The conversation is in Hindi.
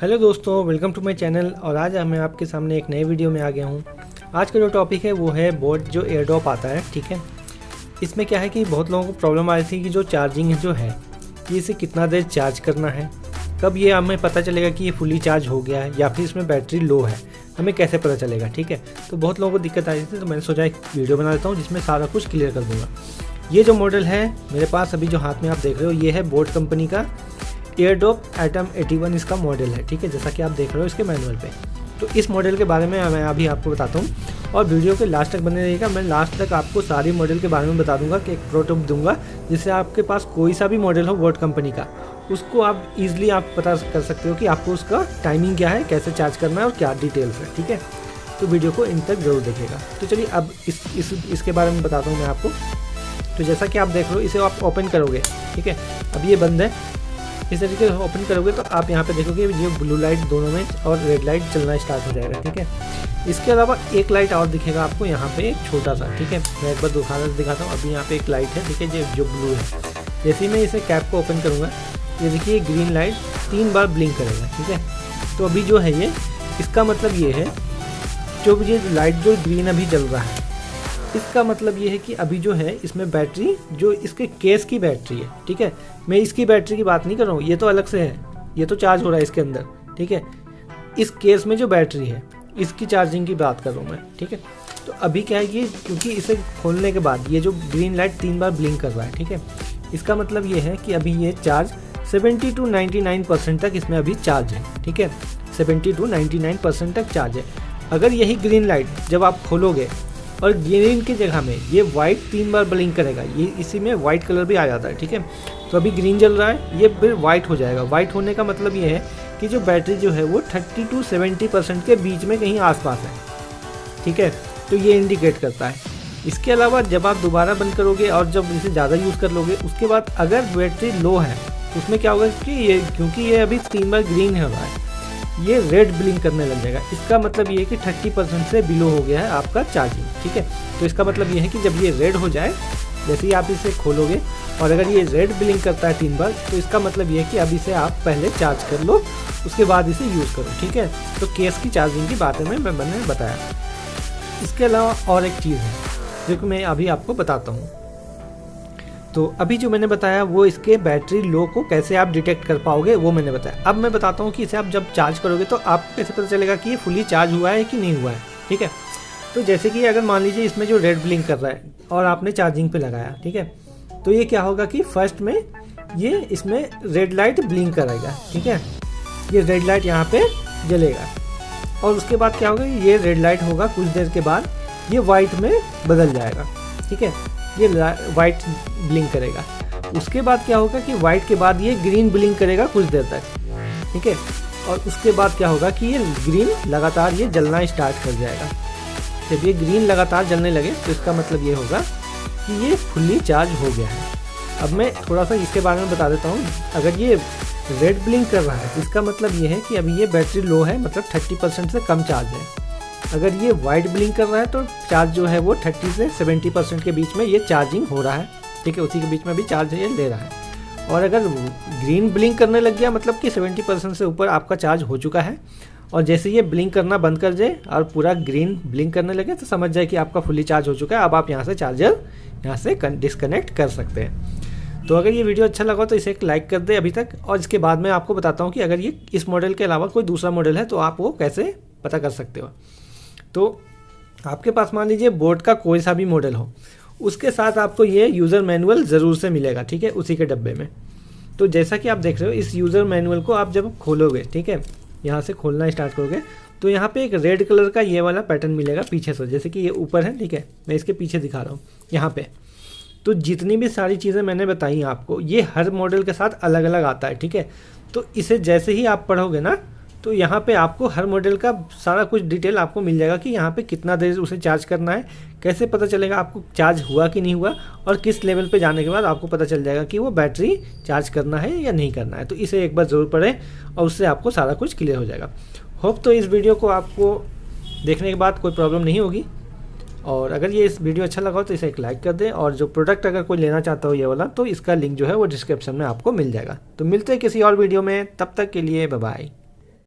हेलो दोस्तों, वेलकम टू माय चैनल। और आज मैं आपके सामने एक नए वीडियो में आ गया हूँ। आज का जो टॉपिक है वो है बोट जो एयरड्रॉप आता है। ठीक है, इसमें क्या है कि बहुत लोगों को प्रॉब्लम आ रही थी कि जो चार्जिंग है जो है कि इसे कितना देर चार्ज करना है, कब ये हमें पता चलेगा कि ये फुली चार्ज हो गया है या फिर इसमें बैटरी लो है, हमें कैसे पता चलेगा। ठीक है, तो बहुत लोगों को दिक्कत आ रही थी, तो मैंने सोचा एक वीडियो बना देता हूँ जिसमें सारा कुछ क्लियर कर दूँगा। ये जो मॉडल है मेरे पास अभी जो हाथ में आप देख रहे हो, ये है बोट कंपनी का एयरड्रॉप एटम 81 इसका मॉडल है। ठीक है, जैसा कि आप देख रहे हो इसके मैनुअल पे। तो इस मॉडल के बारे में मैं अभी आपको बताता हूँ और वीडियो के लास्ट तक बने रहिएगा। मैं लास्ट तक आपको सारी मॉडल के बारे में बता दूंगा कि एक प्रो टिप दूंगा, जिससे आपके पास कोई सा भी मॉडल हो बोट कंपनी का, उसको आप ईजिली आप पता कर सकते हो कि आपको उसका टाइमिंग क्या है, कैसे चार्ज करना है और क्या डिटेल्स है। ठीक है, तो वीडियो को इन तक जरूर देखिएगा। तो चलिए अब इसके बारे में बताता हूँ मैं आपको। तो जैसा कि आप देख रहे हो, इसे आप ओपन करोगे। ठीक है, अब ये बंद है। इस तरीके से ओपन करोगे तो आप यहाँ पे देखोगे ये ब्लू लाइट दोनों में और रेड लाइट चलना स्टार्ट हो जाएगा। ठीक है, इसके अलावा एक लाइट और दिखेगा आपको यहाँ पे छोटा सा। ठीक है, मैं एक बार दिखाता हूँ। अभी यहाँ पे एक लाइट है, ठीक है, जो ब्लू है। जैसे ही मैं इसे कैप को ओपन करूँगा, ये देखिए ग्रीन लाइट 3 बार ब्लिंक करेगा। ठीक है, तो अभी जो है ये, इसका मतलब ये है, जो ये लाइट जो ग्रीन अभी जल रहा है, इसका मतलब ये है कि अभी जो है इसमें बैटरी, जो इसके केस की बैटरी है। ठीक है, मैं इसकी बैटरी की बात नहीं कर रहा हूँ, ये तो अलग से है, ये तो चार्ज हो रहा है इसके अंदर। ठीक है, इस केस में जो बैटरी है इसकी चार्जिंग की बात कर रहा हूँ मैं। ठीक है, तो अभी क्या है, ये क्योंकि इसे खोलने के बाद ये जो ग्रीन लाइट 3 बार ब्लिंक कर रहा है। ठीक है, इसका मतलब ये है कि अभी ये चार्ज 70 to 99% तक इसमें अभी चार्ज है। ठीक है, 70 to 99% तक चार्ज है। अगर यही ग्रीन लाइट जब आप खोलोगे और ग्रीन की जगह में ये वाइट 3 बार ब्लिंक करेगा, ये इसी में वाइट कलर भी आ जाता है। ठीक है, तो अभी ग्रीन जल रहा है, ये फिर वाइट हो जाएगा। वाइट होने का मतलब ये है कि जो बैटरी जो है वो 30 to 70% के बीच में कहीं आसपास है। ठीक है, तो ये इंडिकेट करता है। इसके अलावा जब आप दोबारा बंद करोगे और जब इसे ज़्यादा यूज़ कर लोगे, उसके बाद अगर बैटरी लो है तो उसमें क्या होगा कि ये, क्योंकि ये अभी 3 बार ग्रीन हो रहा है, ये रेड ब्लिंक करने लग जाएगा। इसका मतलब ये है कि 30% से बिलो हो गया है आपका चार्जिंग। ठीक है, तो इसका मतलब ये है कि जब ये रेड हो जाए, जैसे ही आप इसे खोलोगे और अगर ये रेड ब्लिंक करता है 3 बार, तो इसका मतलब ये है कि अब इसे आप पहले चार्ज कर लो, उसके बाद इसे यूज़ करो। ठीक है, तो केस की चार्जिंग की बातें मैंने बताया। इसके अलावा और एक चीज़ है जो कि मैं अभी आपको बताता हूँ। तो अभी जो मैंने बताया वो इसके बैटरी लो को कैसे आप डिटेक्ट कर पाओगे वो मैंने बताया। अब मैं बताता हूँ कि इसे आप जब चार्ज करोगे तो आपको कैसे पता चलेगा कि ये फुली चार्ज हुआ है कि नहीं हुआ है। ठीक है, तो जैसे कि अगर मान लीजिए इसमें जो रेड ब्लिंक कर रहा है और आपने चार्जिंग पे लगाया, ठीक है, तो ये क्या होगा कि फर्स्ट में ये इसमें रेड लाइट ब्लिंक करेगा। ठीक है, ये रेड लाइट यहाँ पे जलेगा और उसके बाद क्या होगा, ये रेड लाइट होगा, कुछ देर के बाद ये वाइट में बदल जाएगा। ठीक है, ये वाइट ब्लिंक करेगा। उसके बाद क्या होगा कि वाइट के बाद ये ग्रीन ब्लिंक करेगा कुछ देर तक। ठीक है, और उसके बाद क्या होगा कि ये ग्रीन लगातार ये जलना स्टार्ट कर जाएगा। जब ये ग्रीन लगातार जलने लगे तो इसका मतलब ये होगा कि ये फुल्ली चार्ज हो गया है। अब मैं थोड़ा सा इसके बारे में बता देता हूँ। अगर ये रेड ब्लिंक कर रहा है तो इसका मतलब ये है कि अभी ये बैटरी लो है, मतलब 30% से कम चार्ज है। अगर ये वाइट ब्लिंक कर रहा है तो चार्ज जो है वो 30 से 70% के बीच में ये चार्जिंग हो रहा है। ठीक है, उसी के बीच में भी चार्ज ये ले रहा है। और अगर ग्रीन ब्लिंक करने लग गया, मतलब कि 70% से ऊपर आपका चार्ज हो चुका है, और जैसे ये ब्लिंक करना बंद कर जाए और पूरा ग्रीन ब्लिंक करने लगे तो समझ जाए कि आपका फुली चार्ज हो चुका है। अब आप यहाँ से चार्जर यहाँ से डिस्कनेक्ट कर सकते हैं। तो अगर ये वीडियो अच्छा लगा तो इसे एक लाइक कर दे अभी तक, और इसके बाद मैं आपको बताता हूँ कि अगर ये इस मॉडल के अलावा कोई दूसरा मॉडल है तो आप वो कैसे पता कर सकते हो। तो आपके पास मान लीजिए बोट का कोई सा भी मॉडल हो, उसके साथ आपको ये यूज़र मैनुअल ज़रूर से मिलेगा। ठीक है, उसी के डब्बे में। तो जैसा कि आप देख रहे हो, इस यूज़र मैनुअल को आप जब खोलोगे, ठीक है, यहाँ से खोलना स्टार्ट करोगे तो यहाँ पे एक रेड कलर का ये वाला पैटर्न मिलेगा पीछे से। जैसे कि ये ऊपर है, ठीक है, मैं इसके पीछे दिखा रहा हूँ यहाँ पे। तो जितनी भी सारी चीज़ें मैंने बताई आपको, ये हर मॉडल के साथ अलग अलग आता है। ठीक है, तो इसे जैसे ही आप पढ़ोगे ना, तो यहाँ पे आपको हर मॉडल का सारा कुछ डिटेल आपको मिल जाएगा कि यहाँ पे कितना देर उसे चार्ज करना है, कैसे पता चलेगा आपको चार्ज हुआ कि नहीं हुआ, और किस लेवल पे जाने के बाद आपको पता चल जाएगा कि वो बैटरी चार्ज करना है या नहीं करना है। तो इसे एक बार ज़रूर पढ़ें और उससे आपको सारा कुछ क्लियर हो जाएगा। होप तो इस वीडियो को आपको देखने के बाद कोई प्रॉब्लम नहीं होगी। और अगर ये इस वीडियो अच्छा लगा हो तो इसे एक लाइक कर दें, और जो प्रोडक्ट अगर कोई लेना चाहता हो ये वाला, तो इसका लिंक जो है वो डिस्क्रिप्शन में आपको मिल जाएगा। तो मिलते हैं किसी और वीडियो में, तब तक के लिए बाय बाय।